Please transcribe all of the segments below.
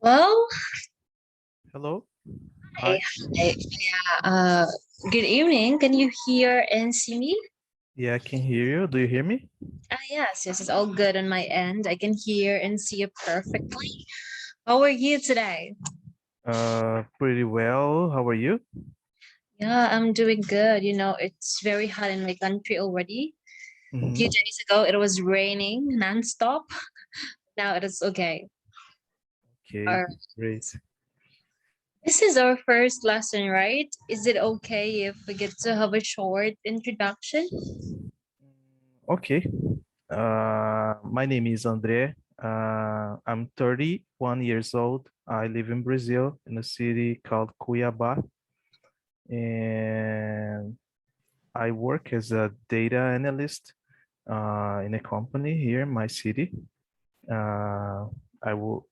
Well, Hello. hi, Hi. hi. Yeah, good evening. Can you hear and see me? Yeah, I can hear you. Do you hear me? Yes, yes, it's all good on my end. I can hear and see you perfectly. How are you today? Pretty well. How are you? Yeah, I'm doing good. You know, it's very hot in my country already. A few Mm-hmm. days ago, it was raining nonstop. Now it is okay. All Okay, right. great. This is our first lesson, right? Is it okay if we get to have a short introduction? Okay. My name is André. I'm 31 years old. I live in Brazil in a city called Cuiabá, and I work as a data analyst in a company here in my city. Uh, I will.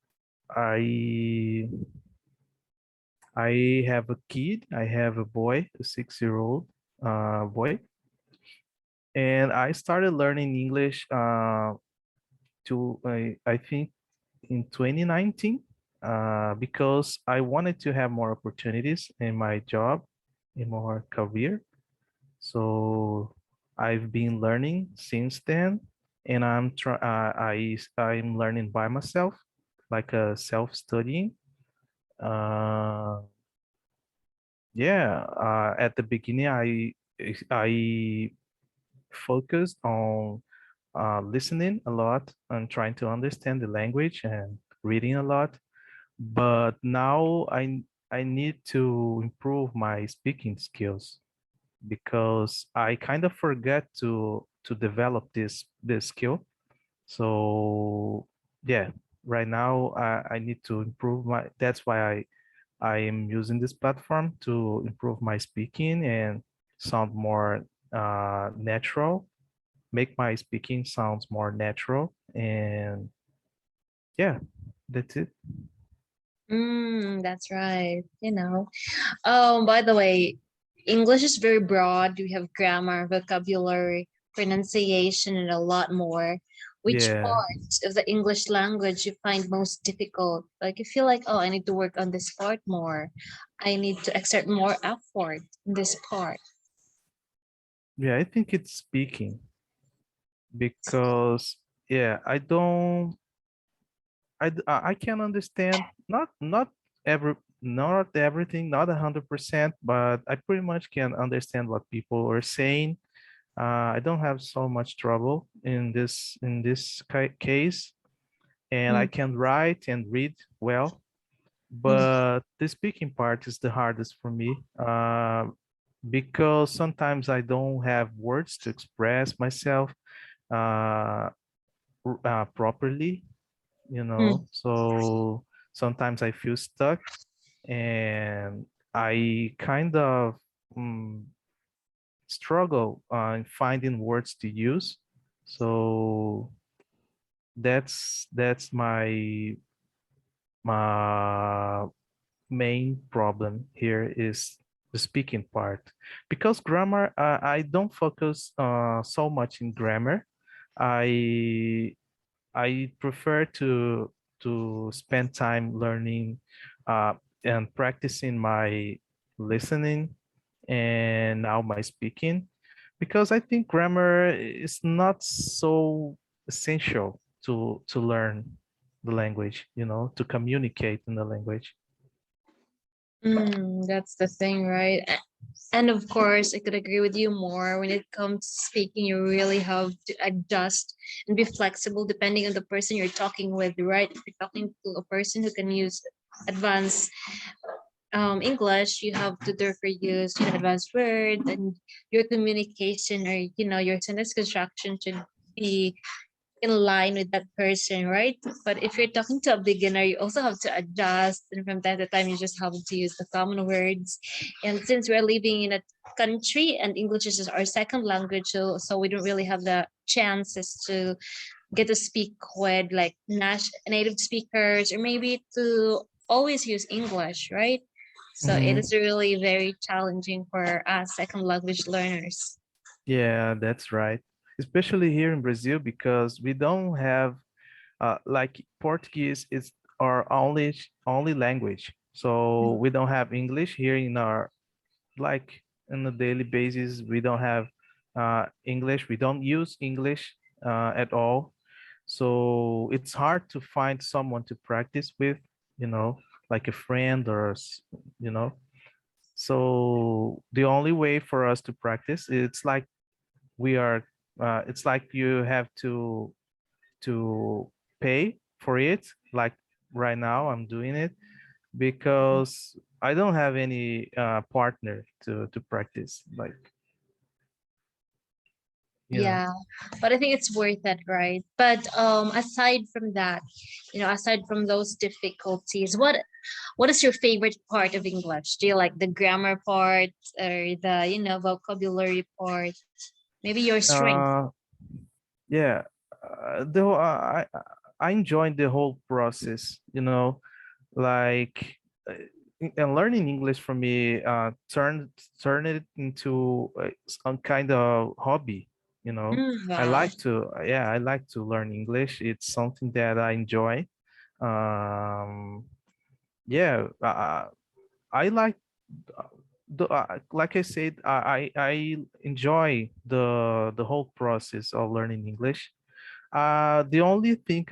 I have a kid. I have a boy, a 6 year old boy, and I started learning English I think in 2019 because I wanted to have more opportunities in my job, in my career. So I've been learning since then, and I'm learning by myself, like self-studying. Uh, Yeah, at the beginning, I focused on listening a lot and trying to understand the language and reading a lot. But now I need to improve my speaking skills because I kind of forget to develop this skill. So yeah, right now I need to improve my. That's why I am using this platform to improve my speaking and sound more natural, make my speaking sounds more natural. And yeah, that's it. That's right. You know. By the way, English is very broad. We have grammar, vocabulary, pronunciation, and a lot more. Which Yeah. part of the English language you find most difficult? Like you feel like, oh, I need to work on this part more. I need to exert more effort in this part. Yeah, I think it's speaking because yeah, I can understand not everything, not 100%, but I pretty much can understand what people are saying. I don't have so much trouble in this case, and I Mm, can write and read well. mm, But the speaking part is the hardest for me because sometimes I don't have words to express myself uh, properly, you mm. know. So sometimes I feel stuck, and I kind of mm, struggle in finding words to use. So that's my main problem here is the speaking part because grammar I don't focus so much in grammar. I i prefer to spend time learning uh, and practicing my listening and now my speaking because I think grammar is not so essential to learn the language, you know, to communicate in the language. That's the thing, right? And of course, I could agree with you more. When it comes to speaking, you really have to adjust and be flexible depending on the person you're talking with, right? If you're talking to a person who can use advanced English, you have to therefore use advanced words, and your communication or your sentence construction should be in line with that person, right? But if you're talking to a beginner, you also have to adjust, and from time to time, you just have to use the common words. And since we're living in a country and English is our second language, so we don't really have the chances to get to speak with like native speakers, or maybe to always use English, right? So it Mhm. is really very challenging for us second language learners. Yeah, that's right. Especially here in Brazil, because we don't have like Portuguese is our only language. So we don't have English here in our like on a daily basis. We don't have English. We don't use English at all. So it's hard to find someone to practice with, you know, like a friend or you know. So the only way for us to practice, it's like we are it's like you have to pay for it, like right now I'm doing it because I don't have any partner to practice, like, you know. Yeah, but I think it's worth it, right? But aside from that, aside from those difficulties, what is your favorite part of English? Do you like the grammar part or the vocabulary part? Maybe your strength. uh yeah, I enjoyed the whole process, you know, like and learning English for me turn it into some kind of hobby, you know. I Wow. like to, yeah, I like to learn English. It's something that I enjoy. um yeah, I like like I said, I enjoy the whole process of learning English. The only thing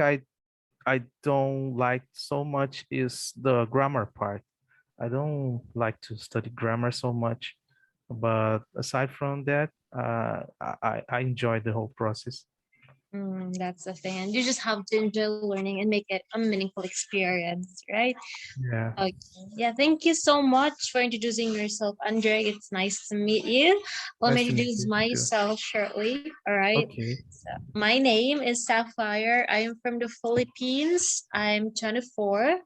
I don't like so much is the grammar part. I don't like to study grammar so much, but aside from that, I enjoy the whole process. That's the thing. And you just have to enjoy learning and make it a meaningful experience, right? Yeah, Okay. Yeah, thank you so much for introducing yourself, Andre. It's nice to meet you. Let me nice to meet introduce you too. myself shortly. All right. Okay, So, my name is Sapphire. I am from the Philippines. I'm 24.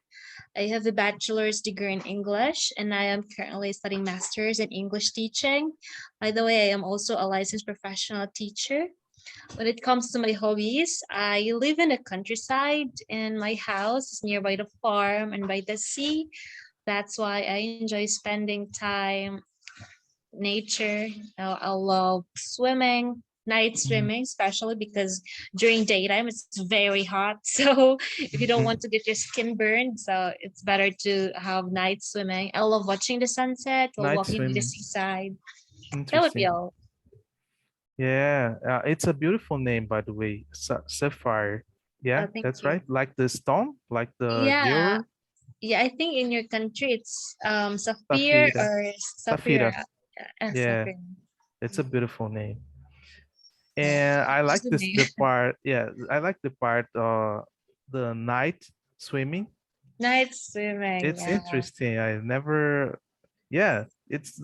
I have a bachelor's degree in English, and I am currently studying master's in English teaching. By the way, I am also a licensed professional teacher. When it comes to my hobbies, I live in the countryside, and my house is nearby the farm and by the sea. That's why I enjoy spending time nature. I love swimming, night mhm, swimming, especially because during daytime it's very hot. So if you don't want mhm. to get your skin burned, so it's better to have night swimming. I love watching the sunset while Night walking to the swimming. seaside. That would be Interesting. all. Yeah, it's a beautiful name, by the way. Sapphire. Yeah, Thank that's you. right. Like the stone, like the Yeah, jewelry. yeah. I think in your country it's Sapphire Saphira. or Saphira. Sapphire. Yeah, Sapphire. it's a beautiful name. Yeah, And I just like the this name. the part. Yeah, I like the part. The night swimming. Night swimming. It's Yeah. interesting. I never. Yeah, it's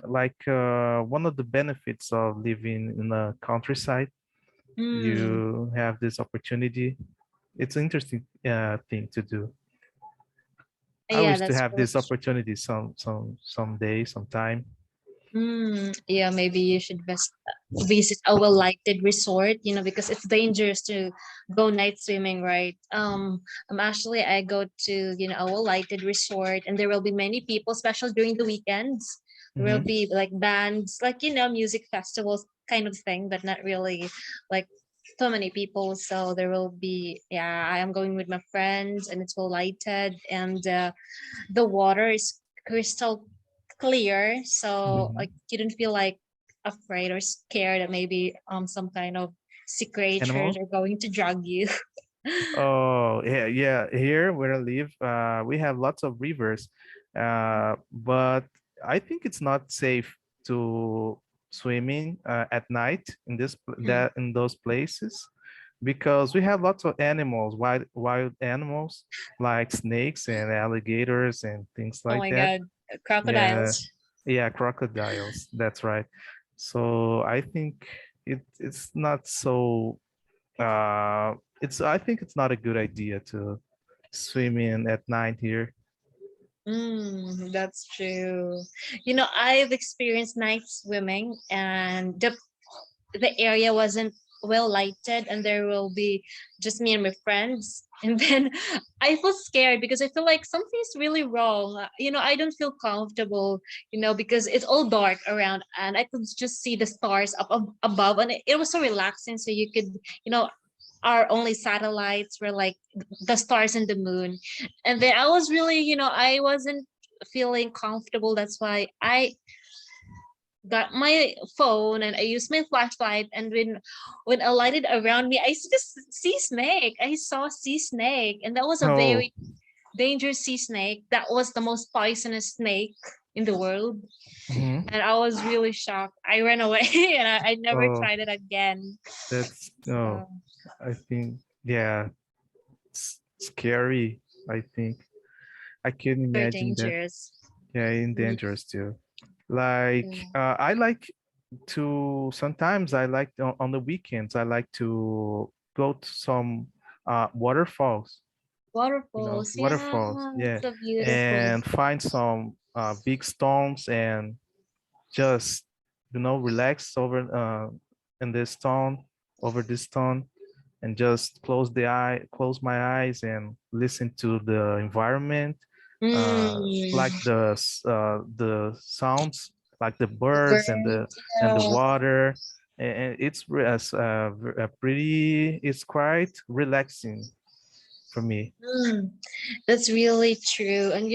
like one of the benefits of living in the countryside. Mm. You have this opportunity. It's an interesting thing to do. I Yeah, wish to that's have really this opportunity someday, sometime. Yeah, maybe you should visit a well-lighted resort, because it's dangerous to go night swimming, right? Actually, I go to, a well-lighted resort, and there will be many people, especially during the weekends. There will Hmm. be like bands, like, music festivals kind of thing, but not really like so many people. So there will be, yeah, I am going with my friends, and it's well lighted, and the water is crystal clear, so Hmm. like you don't feel like afraid or scared that maybe some kind of sea creatures Animal. are going to drug you. Oh, yeah, yeah. Here where I live, we have lots of rivers, but I think it's not safe to swimming at night in Mm. in those places. because we have lots of animals, wild animals like snakes and alligators and things Oh like my that. God, Yeah, crocodiles. yeah, crocodiles. That's right. So I think it's not so I think it's not a good idea to swim in at night here. That's true. I've experienced night swimming, and the area wasn't well lighted, and there will be just me and my friends. And then I feel scared because I feel like something's really wrong. I don't feel comfortable, because it's all dark around, and I could just see the stars up above, and it was so relaxing. So you could, our only satellites were like the stars and the moon. And then I was really, I wasn't feeling comfortable. That's why I got my phone and I used my flashlight. And when I lighted around me, I just see snake. I saw sea snake, and that was a Oh, very dangerous sea snake. That was the most poisonous snake in the world, mhm. and I was really shocked. I ran away and I never Oh, tried it again. that's So I think yeah, it's scary. I think I can very imagine that. dangerous. Yeah, in Mm, dangerous too. Like yeah. I like to sometimes I like on the weekends I like to go to some waterfalls, Waterfalls, yeah, waterfalls, it's yeah, so beautiful. and find some big stones and just relax over in this stone over this stone and just close my eyes and listen to the environment, Mm, like the sounds, like the the birds and the birds, and the yeah. water, and it's quite relaxing for me. Mm, that's really true. And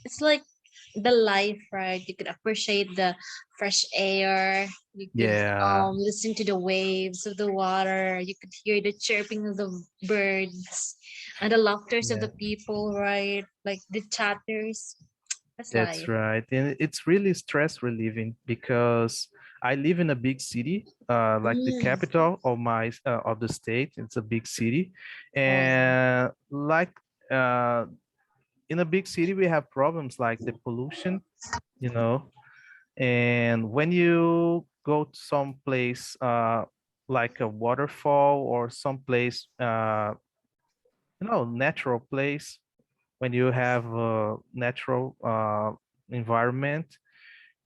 it's like the life, right? You could appreciate the fresh air. You could Yeah, listen to the waves of the water. You could hear the chirping of the birds and the laughters of yeah. the people, right? Like the chatters. That's That's life. right. And it's really stress relieving because I live in a big city, like the Mm. capital of of the state. It's a big city. Wow. And like uh, in a big city, we have problems like the pollution, you know. And when you go to some place like a waterfall or some place, natural place, when you have a natural environment,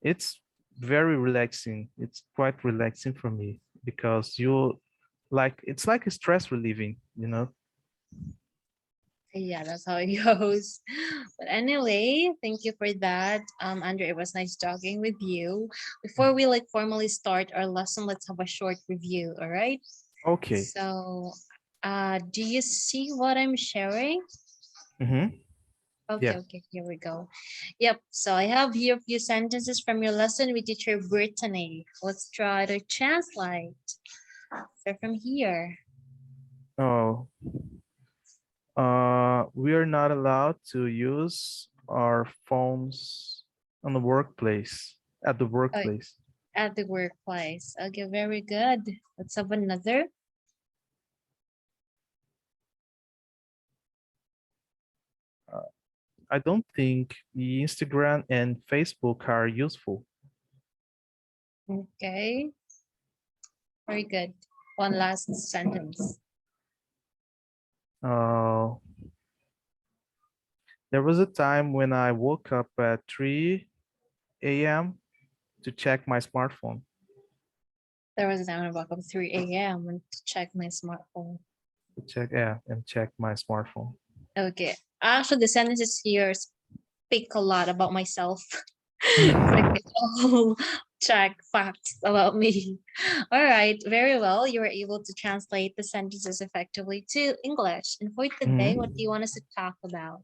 it's very relaxing. It's quite relaxing for me because it's like a stress relieving. Yeah, that's how it goes. But anyway, thank you for that. Andrew, it was nice talking with you. Before we like formally start our lesson, let's have a short review, all right? Okay. So, do you see what I'm sharing? Mm-hmm. Okay, Yeah. okay, here we go. Yep, so I have here a few sentences from your lesson with teacher Brittany. Let's try to translate. So from here. Oh, we are not allowed to use our phones on the workplace, at the Oh, workplace. at the workplace. Okay, very good. Let's have another. Uh, I don't think the Instagram and Facebook are useful. Okay, very good. One last sentence. Uh, there was a time when I woke up at 3 a.m. to check my smartphone. There was a time I woke up 3 a.m. and to check my smartphone. And check my smartphone. Okay. Actually, the sentences here speak a lot about myself. It's like they all check facts about me. All right, very well. You were able to translate the sentences effectively to English. And for today, what do Mhm. you want us to talk about?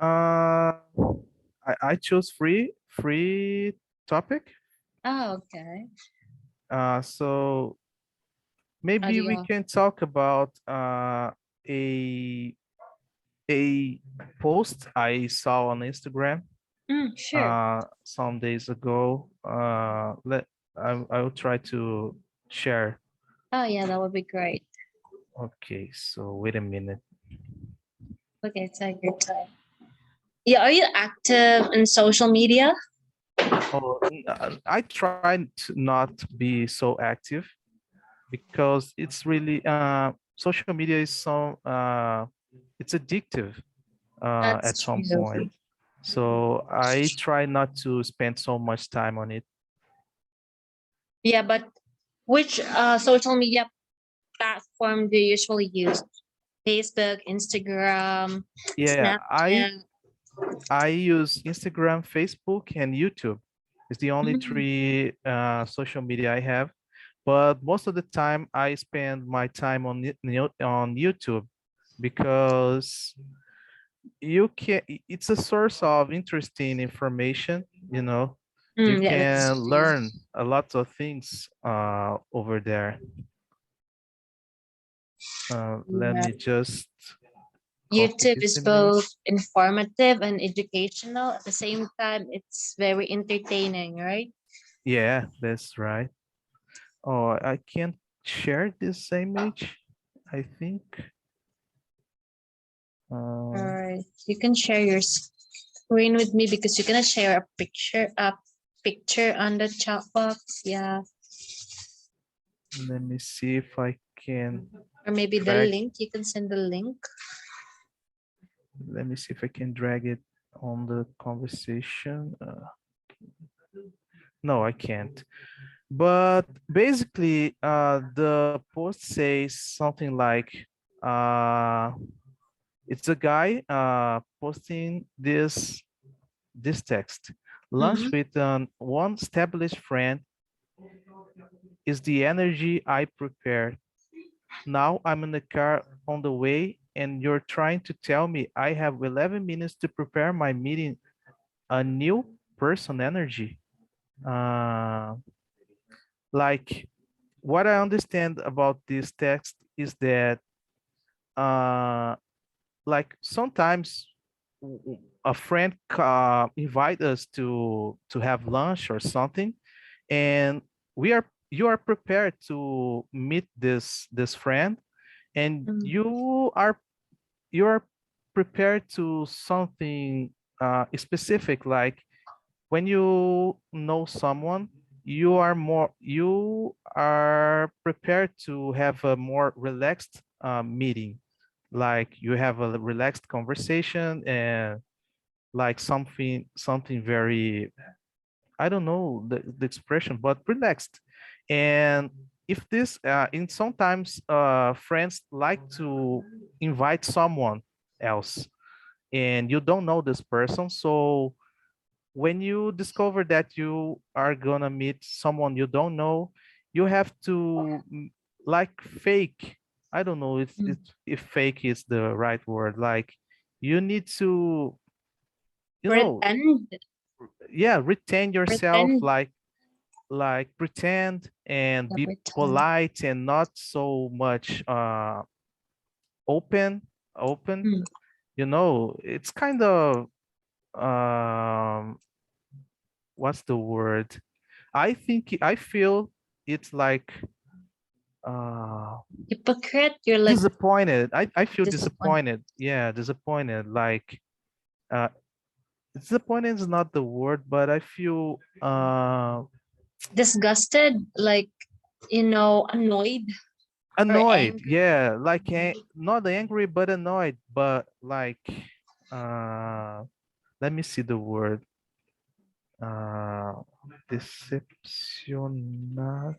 Uh, I chose free topic. Oh, okay. So How do maybe we you? can talk about a a post I saw on Instagram Sure. some days ago. Let I will try to share. Oh yeah, that would be great. Okay, so wait a minute. Okay, take your time. Yeah, are you active in social media? Oh, I try to not be so active because it's really social media is so it's addictive at That's some true. point. So I try not to spend so much time on it. Yeah, but which social media platform do you usually use? Facebook, Instagram, Yeah, Snapchat. I use Instagram, Facebook, and YouTube. It's the only Mhm. three social media I have. But most of the time, I spend my time on on YouTube because you can. It's a source of interesting information. You know, you Yeah, that's can true. learn a lot of things over there. Let Yeah. me just copy YouTube this is both image. informative and educational. At the same time, it's very entertaining, right? Yeah, that's right. Oh, I can't share this image, I think. All Uh, right. You can share your screen with me because you're gonna share a picture on the chat box. Yeah. Let me see if I can Or maybe the drag. link. You can send the link. Let me see if I can drag it on the conversation. No, I can't. But basically, the post says something like, uh, it's a guy posting this text. Lunch Mm-hmm. with one established friend is the energy I prepared. Now I'm in the car on the way, and you're trying to tell me I have 11 minutes to prepare my meeting. A new person energy. Uh, like what I understand about this text is that uh, like sometimes a friend invite us to have lunch or something, and you are prepared to meet this friend, and you are prepared to something specific, like when you know someone, you are prepared to have a more relaxed meeting, like you have a relaxed conversation, and like something very, I don't know the expression, but relaxed. And if this in sometimes friends like to invite someone else, and you don't know this person, so when you discover that you are gonna meet someone you don't know, you have to like fake. I don't know if fake is the right word. Like you need to, you know, Pretend. yeah, retain yourself, Pretend. like pretend and Yeah, be pretend. polite and not so much open open. Mm. You know, it's kind of um what's the word? I feel it's like uh Hypocrite. You're like disappointed. I feel disappointed. disappointed. Yeah, disappointed. Like uh disappointed is not the word, but I feel Disgusted. Like, annoyed or annoyed. angry. Yeah, like not angry but annoyed, but like uh let me see the word. Uh decepcionar.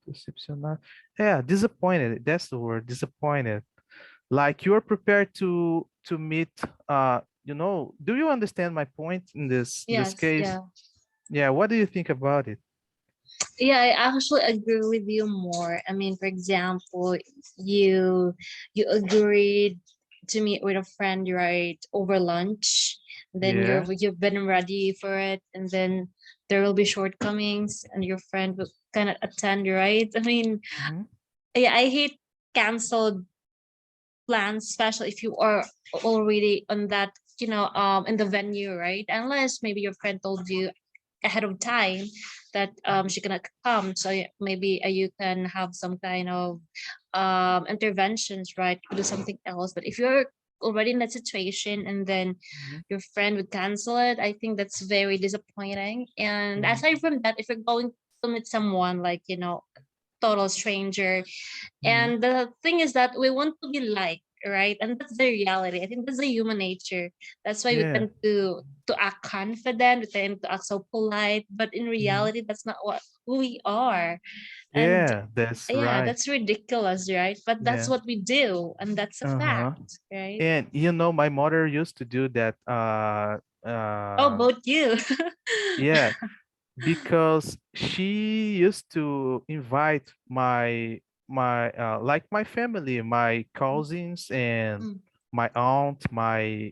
Decepcionar. Yeah, disappointed. That's the word. Disappointed. Like you're prepared to meet do you understand my point in this Yes, case? yeah. Yeah, what do you think about it? Yeah, I actually agree with you more. I mean, for example, you you agreed to meet with a friend, right, over lunch. Then Yeah. you've been ready for it, and then there will be shortcomings, and your friend will kind of attend, right? I mean, Mhm. yeah, I hate canceled plans, especially if you are already on that, in the venue, right? Unless maybe your friend told you ahead of time that she cannot come. So maybe you can have some kind of interventions, right? Do something else. But if you're already in that situation and then Mhm. your friend would cancel it, I think that's very disappointing. And Mhm. aside from that, if you're going to meet someone like, total stranger, Mhm. and the thing is that we want to be liked, right? And that's the reality. I think that's the human nature. That's why we Yeah. tend to act confident, we tend to act so polite, but in Mhm. reality, that's not what who we are. And Yeah, that's yeah, right. that's ridiculous, right? But that's Yeah. what we do, and that's a Uh-huh. fact, right? And my mother used to do that. Oh, both you. Yeah, because she used to invite like my family, my cousins and Mm. my aunt, my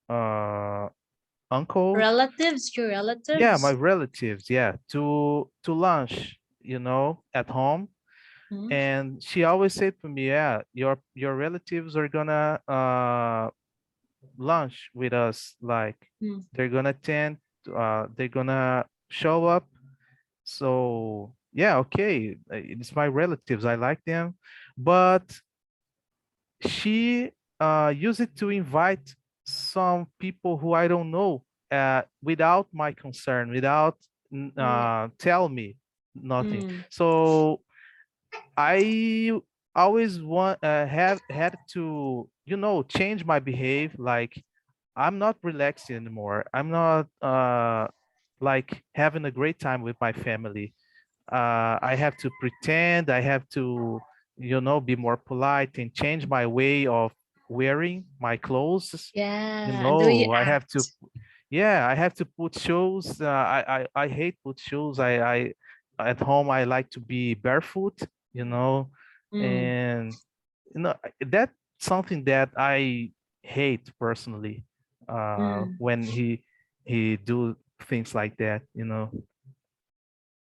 uh uncle, Relatives, your yeah, my relatives. relatives, yeah, to lunch, at home. Mm. And she always said to me, yeah, your relatives are gonna lunch with us, like Mm. they're gonna show up. So yeah, okay, it's my relatives, I like them. But she used it to invite some people who I don't know, without my concern, without Yeah. tell me nothing. Mm. So I always have had to, change my behave. Like, I'm not relaxing anymore. I'm not like having a great time with my family. I have to pretend. I have to, be more polite and change my way of wearing my clothes. Yeah, and the way you I have to, act. yeah, I have to put shoes. I hate put shoes. I at home I like to be barefoot, Mm. and that's something that I hate personally. Mm. When he do things like that. I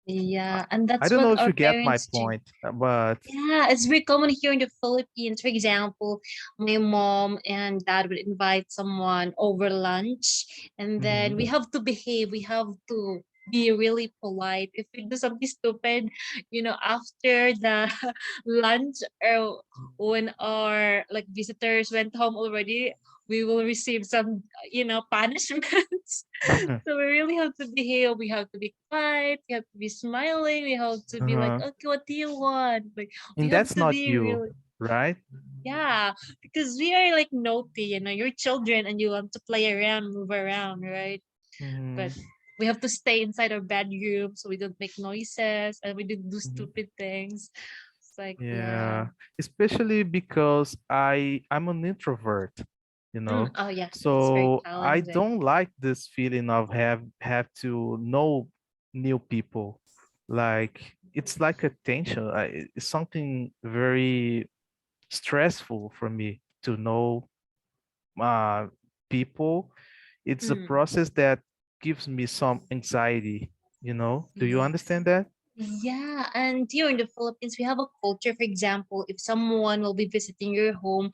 Yeah, and I that's don't what know if our you get my parents do. point, but Yeah, it's very common here in the Philippines. For example, my mom and dad would invite someone over lunch, and then we mhm. have to behave. We have to be really polite. If we do something stupid, after the lunch or when our like visitors went home already, we will receive some, punishments. So we really have to behave. We have to be quiet. We have to be smiling. We have to be like, Uh-huh. okay, what do you want? Like we And have that's to not be you, really, right? yeah, because we are like naughty. You're children and you want to play around, move around, right? But Mhm. we have to stay inside our bedroom so we don't make noises and we don't do Mhm. stupid things. It's like, yeah. Yeah, especially because I'm an introvert, you Mm, know. oh yeah, it's very So I challenging. don't like this feeling of have to know new people. Like, it's like a tension. It's something very stressful for me to know uh people. It's a Mm. process that gives me some anxiety, Do you understand that? Yeah, and here in the Philippines, we have a culture. For example, if someone will be visiting your home,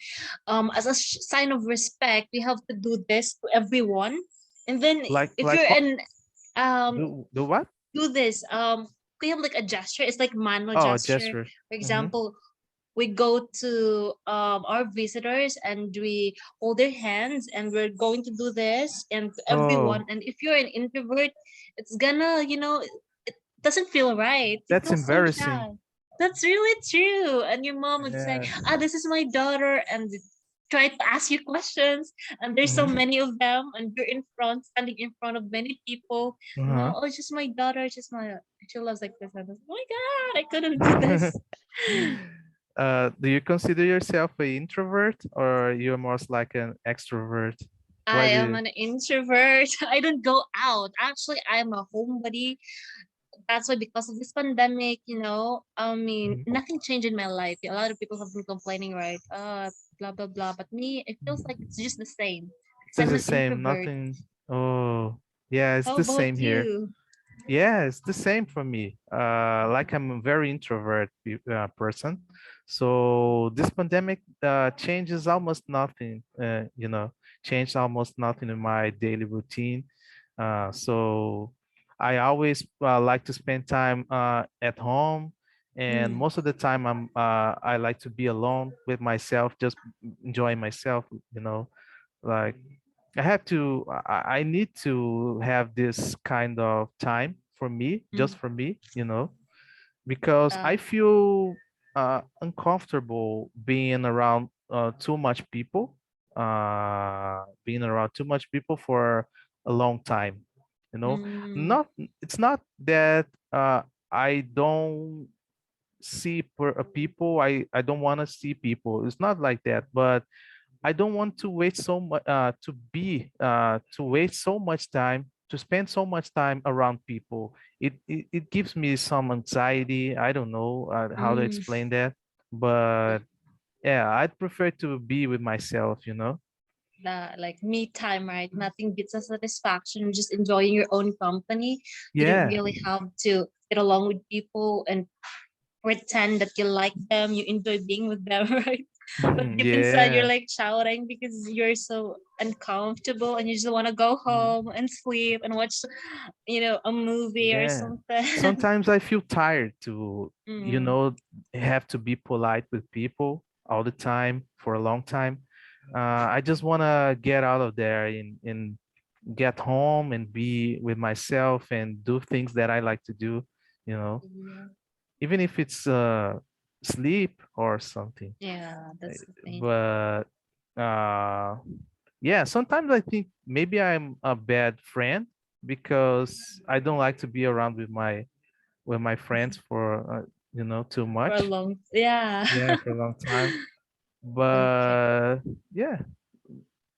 as a sign of respect, we have to do this to everyone. And then if Like you're what? in, um, Do what? do this. We have like a gesture. It's like manual Oh, a gesture. gesture. For Mm-hmm. example, we go to our visitors and we hold their hands and we're going to do this and to everyone. Oh, And if you're an introvert, it's gonna, it doesn't feel right. You that's feel so embarrassing. shy. That's really true. And your mom would say, Yes. this is my daughter, and try to ask you questions. And there's so Mm-hmm. many of them, and you're in front, standing in front of many people. Uh-huh. Oh, it's just my daughter. It's just she loves like this. And I was, oh my God, I couldn't do this. Do you consider yourself an introvert or you're more like an extrovert? I Why am do an introvert. I don't go out. Actually, I'm a homebody. That's why because of this pandemic, I mean, you? nothing changed in my life. A lot of people have been complaining, right? Blah blah blah. But me, it feels like it's just the same. Because It's I'm the an same, introvert. nothing. Oh, yeah, it's How the about same here. you? Yeah, it's the same for me. Like, I'm a very introvert person. So this pandemic changes almost nothing, changed almost nothing in my daily routine. So I always like to spend time at home, and Mm, most of the time I like to be alone with myself, just enjoying myself. You know, like I have to, I need to have this kind of time for me, just mm, for me. You know, because uh, I feel uncomfortable being around too much people, being around too much people for a long time. You know, mm, not it's not that I don't see people. I don't want to see people. It's not like that, but I don't want to wait so much to waste so much time to spend so much time around people. It gives me some anxiety. I don't know how to mm. explain that, but yeah, I'd prefer to be with myself, you know? That like me time, right? Nothing beats a satisfaction just enjoying your own company. You don't Yeah. really have to get along with people and pretend that you like them, you enjoy being with them, right? But deep inside you're Yeah. like shouting because you're so uncomfortable and you just want to go Mm, home and sleep and watch, a movie or yeah. something. Sometimes I feel tired to, you Mm, know, have to be polite with people all the time for a long time. I just want to get out of there and get home and be with myself and do things that I like to do, you know, yeah, even if it's sleep or something. yeah, that's the thing. But uh, yeah, sometimes I think maybe I'm a bad friend because I don't like to be around with my friends for too For a much. long, yeah. Yeah, for a long time. Okay. But yeah,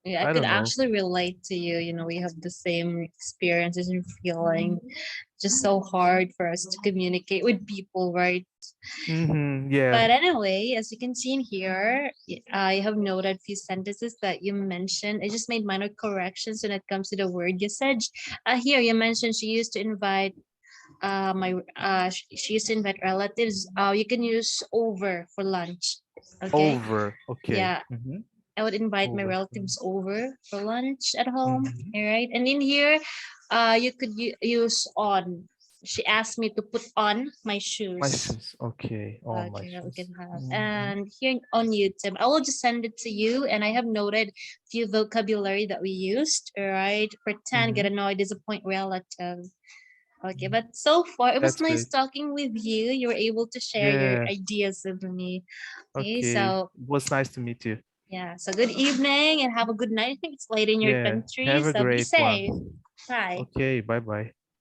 Yeah, I I could don't know. actually relate to you. We have the same experiences and feeling. Just so hard for us to communicate with people, right? Yeah. But anyway, as you can see in here, I have noted a few sentences that you mentioned. I just made minor corrections when it comes to the word usage. Here you mentioned she used to invite she used to invite relatives. You can use over for lunch. Okay. Over. Okay. Yeah, I would invite my Over. relatives over for lunch at home. Mm-hmm. All right. And in here, you could use on. She asked me to put on my My shoes. shoes. Okay. On my Okay, that we shoes. can have. Mm-hmm. And here on YouTube, I will just send it to you. And I have noted few vocabulary that we used. All right. Pretend, get Mm-hmm. annoyed, disappoint relative. Okay, but so far it was That's nice great. talking with you. You were able to share your Yeah. ideas with me. Okay, Okay. so It was nice to meet you. yeah, so good evening and have a good night. I think it's late in your Yeah. country, Have a so be great safe. one. Bye. Okay. Bye bye.